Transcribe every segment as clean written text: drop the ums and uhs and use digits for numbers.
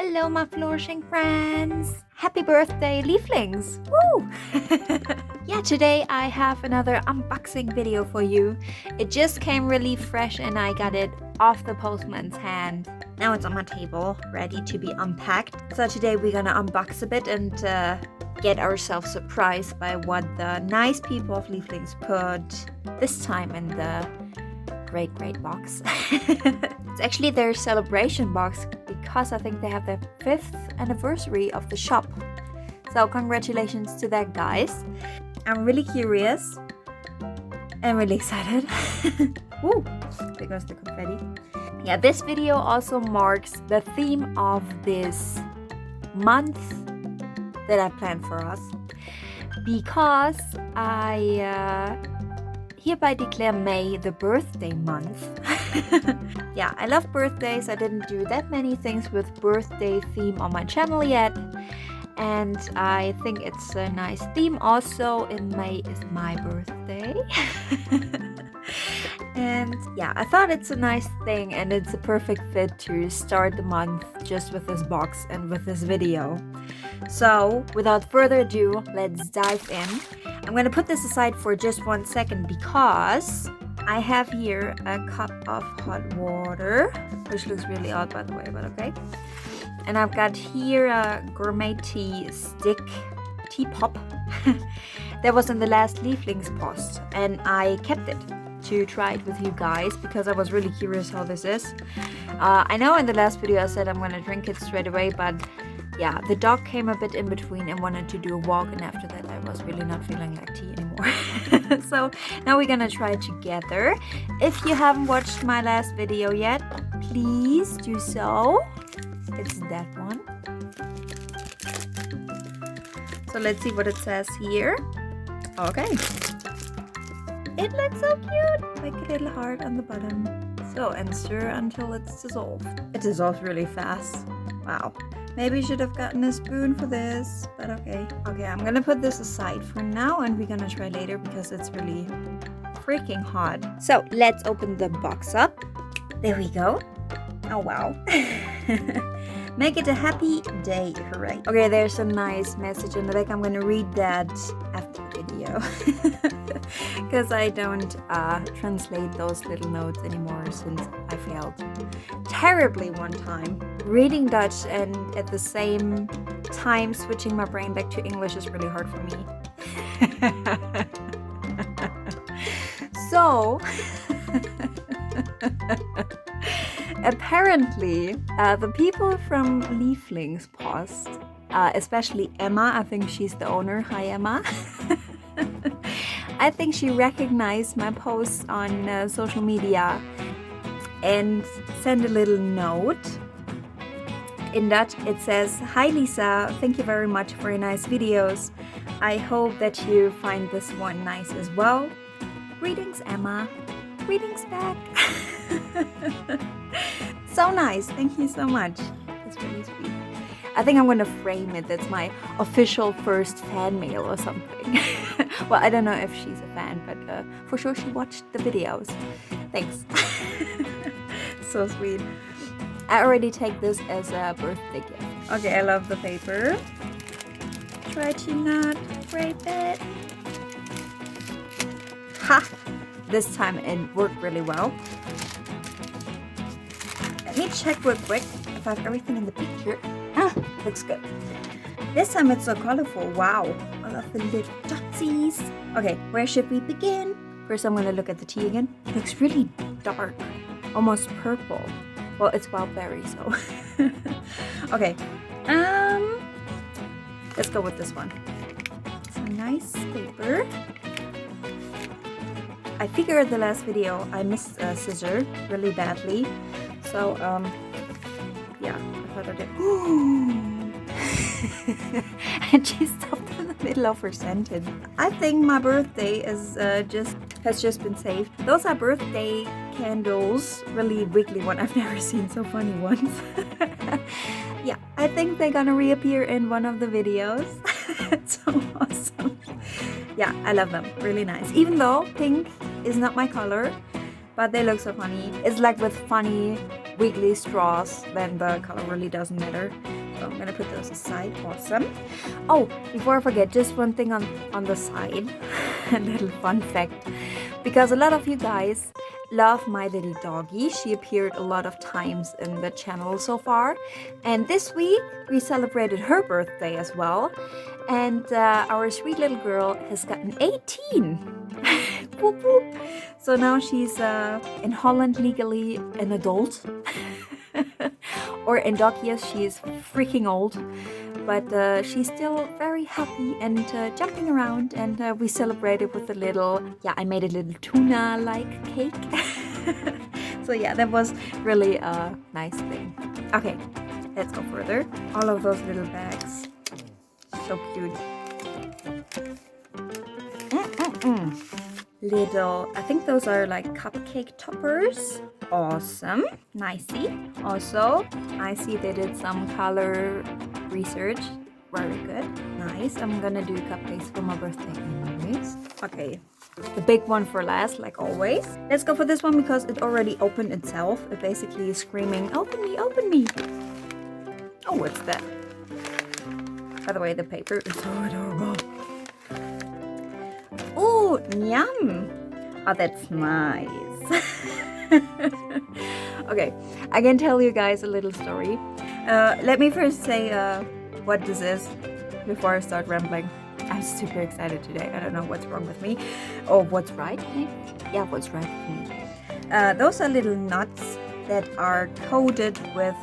Hello, my flourishing friends! Happy birthday, Lievlings! Woo! Yeah, today I have another unboxing video for you. It just came really fresh and I got it off the postman's hand. Now it's on my table, ready to be unpacked. So today we're gonna unbox a bit and get ourselves surprised by what the nice people of Lievlings put this time in the great box. It's actually their celebration box because I think they have their 5th anniversary of the shop. So congratulations to that, guys. I'm really curious and really excited. Woo! There goes the confetti. Yeah, this video also marks the theme of this month that I planned for us, because I hereby declare May the birthday month. Yeah, I love birthdays. I didn't do that many things with birthday theme on my channel yet, and I think it's a nice theme. Also, in May is my birthday. And yeah, I thought it's a nice thing and it's a perfect fit to start the month just with this box and with this video. So without further ado, let's dive in. I'm gonna put this aside for just 1 second because I have here a cup of hot water, which looks really odd by the way, but okay. And I've got here a gourmet tea stick, tea pop, that was in the last Lievelingspost, and I kept it to try it with you guys because I was really curious how this is. I know in the last video I said I'm gonna drink it straight away, but yeah, the dog came a bit in between and wanted to do a walk, and after that I was really not feeling like tea anymore. So now we're gonna try it together. If you haven't watched my last video yet, please do so. It's that one. So let's see what it says here. Okay. It looks so cute! Like a little heart on the bottom. So, and stir until it's dissolved. It dissolves really fast. Wow. Maybe I should have gotten a spoon for this, but okay. Okay, I'm gonna put this aside for now and we're gonna try later because it's really freaking hot. So, let's open the box up. There we go. Oh, wow. Make it a happy day, hooray. Okay, there's a nice message in the back. I'm gonna read that after the video. Because I don't translate those little notes anymore since I failed terribly one time. Reading Dutch and at the same time switching my brain back to English is really hard for me. So, apparently, the people from Lievelingspost, especially Emma, I think she's the owner. Hi, Emma. I think she recognized my posts on social media and sent a little note. In Dutch, it says, "Hi Lisa, thank you very much for your nice videos. I hope that you find this one nice as well. Greetings, Emma." Greetings back. So nice. Thank you so much. That's really sweet. I think I'm going to frame it. That's my official first fan mail or something. Well, I don't know if she's a fan, but for sure she watched the videos. Thanks. So sweet. I already take this as a birthday gift. Okay, I love the paper. Try to not break it. Ha! This time it worked really well. Let me check real quick if I have everything in the picture. Ah, looks good. This time it's so colorful. Wow. I love the little dotsies. Okay, where should we begin? First I'm gonna look at the tea again. It looks really dark. Almost purple. Well, it's wild berry, so. Okay. Let's go with this one. It's a nice paper. I figured the last video I missed a scissor really badly. So, yeah, I thought I did. And she stopped in the middle of her sentence. I think my birthday is has just been saved. Those are birthday candles. Really wiggly one. I've never seen so funny ones. Yeah, I think they're gonna reappear in one of the videos. It's so awesome. Yeah, I love them. Really nice. Even though pink is not my color, but they look so funny. It's like with funny wiggly straws, then the color really doesn't matter. So I'm gonna put those aside. Awesome. Oh, before I forget, just one thing on the side. A little fun fact. Because a lot of you guys love my little doggie. She appeared a lot of times in the channel so far. And this week we celebrated her birthday as well. And our sweet little girl has gotten 18. Whoop, whoop. So now she's in Holland legally an adult. Or in dog years she is freaking old. But she's still very happy and jumping around, and we celebrated with a little, I made a little tuna-like cake. So yeah, that was really a nice thing. Okay, let's go further. All of those little bags, so cute. Little, I think those are like cupcake toppers. Awesome, nicey. Also, I see they did some color research. Very good, nice. I'm gonna do cupcakes for my birthday anyways. Okay, the big one for last, like always. Let's go for this one because it already opened itself. It basically is screaming, open me, open me. Oh, what's that? By the way, the paper is so adorable. Oh, yum. Oh, that's nice. Okay, I can tell you guys a little story. Let me first say what this is before I start rambling. I'm super excited today. I don't know what's wrong with me. Or what's right, maybe? Yeah, what's right with me. Those are little nuts that are coated with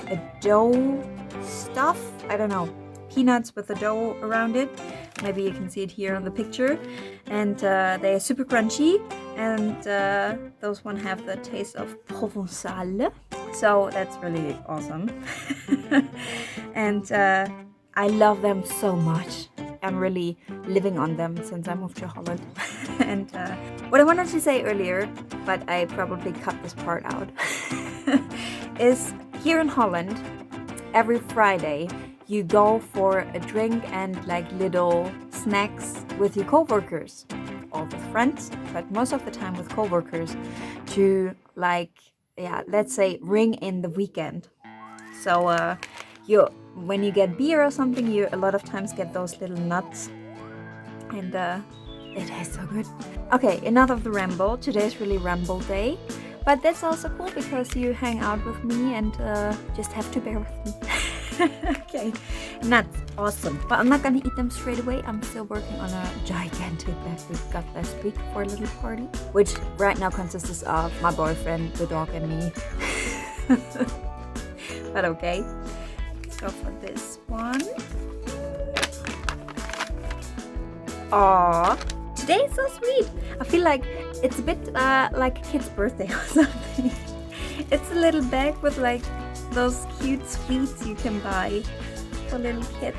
a dough stuff. I don't know. Peanuts with a dough around it. Maybe you can see it here on the picture. And they are super crunchy. And those one have the taste of Provençal. So that's really awesome. And I love them so much. I'm really living on them since I moved to Holland. And what I wanted to say earlier, but I probably cut this part out, is here in Holland, every Friday, you go for a drink and like little snacks with your coworkers or with friends, but most of the time with coworkers to like, let's say ring in the weekend. So when you get beer or something, you a lot of times get those little nuts, and it tastes so good. Okay, enough of the ramble. Today's really ramble day, but that's also cool because you hang out with me and just have to bear with me. Okay, nuts, awesome. But I'm not gonna eat them straight away. I'm still working on a gigantic bag we got last week for a little party, which right now consists of my boyfriend, the dog, and me. But okay, let's go for this one. Aww, today is so sweet. I feel like it's a bit like a kid's birthday or something. It's a little bag with like those cute sweets you can buy for little kids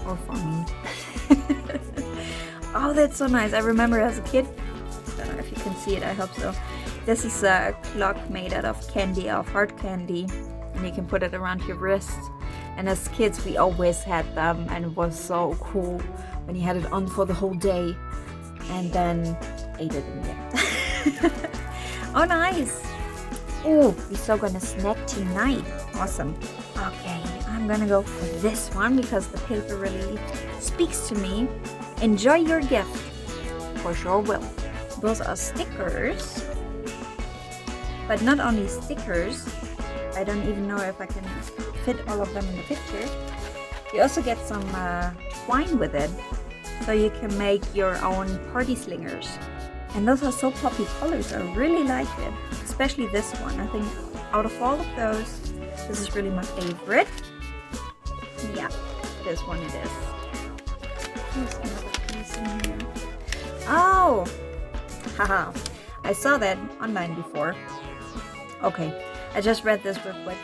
or for me. Oh, that's so nice. I remember as a kid, I don't know if you can see it, I hope so. This is a clock made out of candy, of hard candy, and you can put it around your wrist. And as kids we always had them, and it was so cool when you had it on for the whole day and then ate it in there. Oh, nice. Oh, we're so gonna snack tonight. Awesome. Okay, I'm gonna go for this one because the paper really speaks to me. Enjoy your gift. For sure will. Those are stickers. But not only stickers. I don't even know if I can fit all of them in the picture. You also get some twine with it. So you can make your own party slingers. And those are so poppy colors. I really like it. Especially this one. I think out of all of those, this is really my favorite. Yeah, this one it is. There's another piece in here. Oh! Haha. I saw that online before. Okay, I just read this real quick.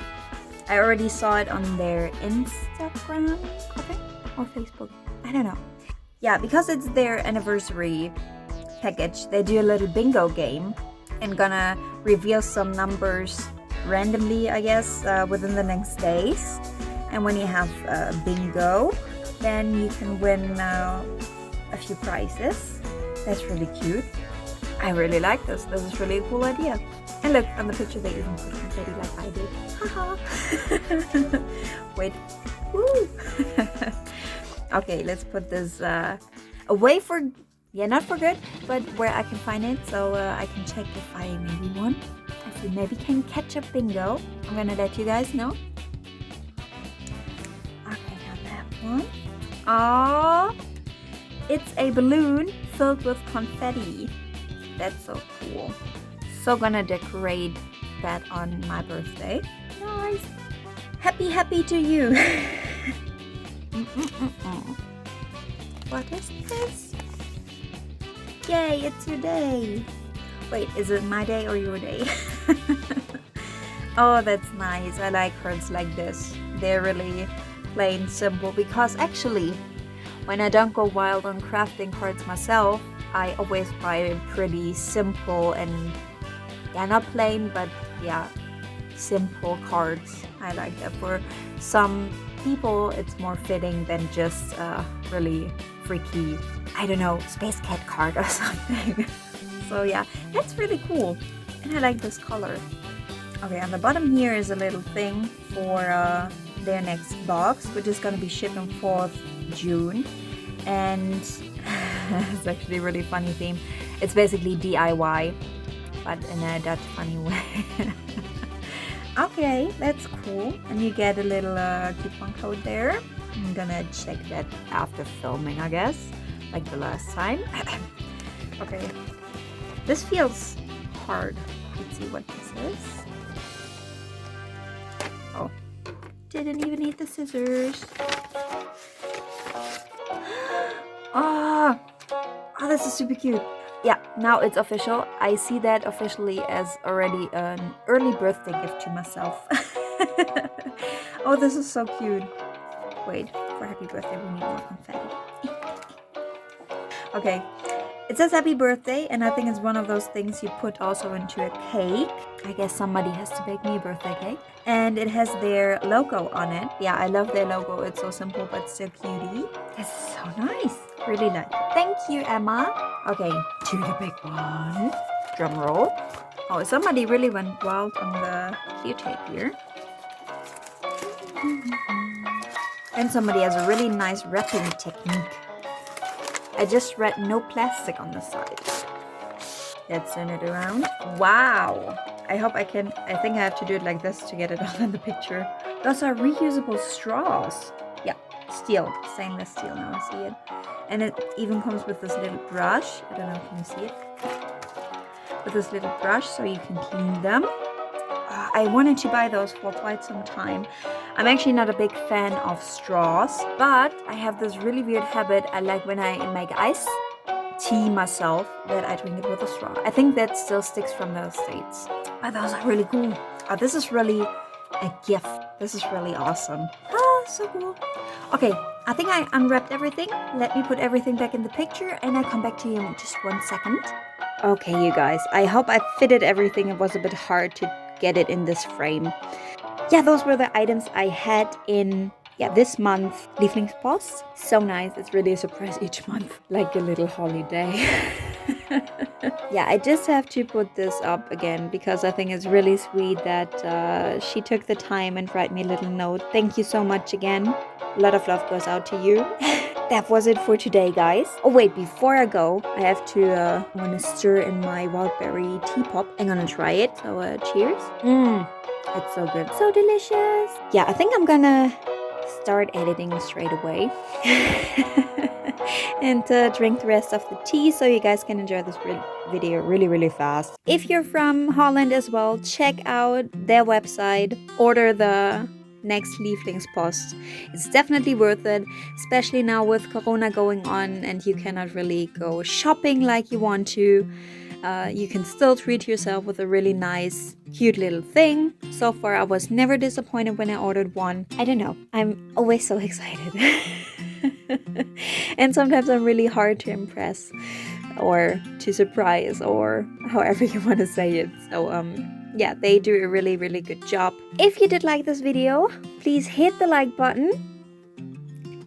I already saw it on their Instagram, I think, or Facebook. I don't know. Yeah, because it's their anniversary package, they do a little bingo game and gonna reveal some numbers randomly, I guess, within the next days. And when you have bingo, then you can win a few prizes. That's really cute. I really like this. This is really a cool idea. And look, on the picture they even put confetti like I did. Haha. Wait. Woo. Okay, let's put this away for, not for good, but where I can find it, so I can check if I maybe won. If we maybe can catch a bingo. I'm gonna let you guys know. Okay, now that one. Oh, it's a balloon filled with confetti. That's so cool. So gonna decorate that on my birthday. Nice. Happy to you. What is this? Yay, it's your day. Wait, is it my day or your day? Oh, that's nice. I like cards like this. They're really plain simple, because actually when I don't go wild on crafting cards myself, I always buy pretty simple and not plain, but simple cards. I like that. For some people it's more fitting than just really freaky, I don't know, space cat card or something. So yeah, that's really cool, and I like this color. Okay, on the bottom here is a little thing for their next box, which is going to be shipped on 4th June. And it's actually a really funny theme. It's basically DIY, but in a Dutch funny way. Okay, that's cool. And you get a little coupon code there. I'm gonna check that after filming, I guess, like the last time. Okay, this feels hard. Let's see what this is. Oh, didn't even need the scissors. Oh, this is super cute. Yeah, now it's official. I see that officially as already an early birthday gift to myself. Oh, this is so cute. Wait, for happy birthday we need more confetti. Okay, it says happy birthday, and I think it's one of those things you put also into a cake. I guess somebody has to bake me a birthday cake. And it has their logo on it. Yeah, I love their logo. It's so simple but so cutie. This is so nice. Really like it. Thank you, Emma. Okay, to the big one. Drum roll. Oh, somebody really went wild on the clear tape here. And somebody has a really nice wrapping technique. I just read no plastic on the side. Let's turn it around. Wow. I hope I can. I think I have to do it like this to get it all in the picture. Those are reusable straws. Yeah, steel. Stainless steel. Now I see it. And it even comes with this little brush. I don't know, can you see it? With this little brush so you can clean them. I wanted to buy those for quite some time. I'm actually not a big fan of straws, but I have this really weird habit. I like when I make iced tea myself, that I drink it with a straw. I think that still sticks from those States. But those are really cool. Oh, this is really a gift. This is really awesome. Ah, so cool. Okay, I think I unwrapped everything. Let me put everything back in the picture and I'll come back to you in just 1 second. Okay, you guys, I hope I fitted everything. It was a bit hard to get it in this frame. Yeah, those were the items I had in this month Lievelingspost. So nice. It's really a surprise each month, like a little holiday. Yeah, I just have to put this up again because I think it's really sweet that she took the time and write me a little note. Thank you so much again. A lot of love goes out to you. That was it for today, guys. Oh wait, before I go, I have to I want to stir in my wildberry tea pop. I'm gonna try it. So cheers. It's so good. So delicious. Yeah, I think I'm gonna start editing straight away. And drink the rest of the tea so you guys can enjoy this video really fast. If you're from Holland as well, check out their website. Order the next Lievelingspost. It's definitely worth it, especially now with Corona going on and you cannot really go shopping like you want to. You can still treat yourself with a really nice, cute little thing. So far, I was never disappointed when I ordered one. I don't know. I'm always so excited. And sometimes I'm really hard to impress or to surprise or however you want to say it. So, yeah, they do a really good job. If you did like this video, please hit the like button.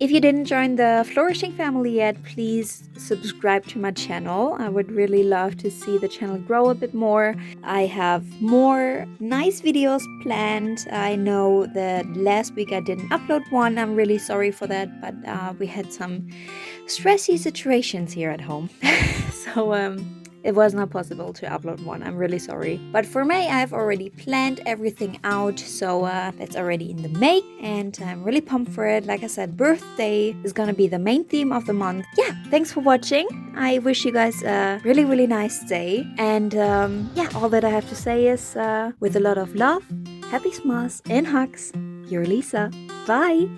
If you didn't join the Flourishing family yet, please subscribe to my channel. I would really love to see the channel grow a bit more. I have more nice videos planned. I know that last week I didn't upload one. I'm really sorry for that, but we had some stressy situations here at home. So it was not possible to upload one. I'm really sorry. But for May, I've already planned everything out. So that's already in the make. And I'm really pumped for it. Like I said, birthday is gonna be the main theme of the month. Yeah, thanks for watching. I wish you guys a really, really nice day. And yeah, all that I have to say is with a lot of love, happy smiles and hugs, your Lisa. Bye!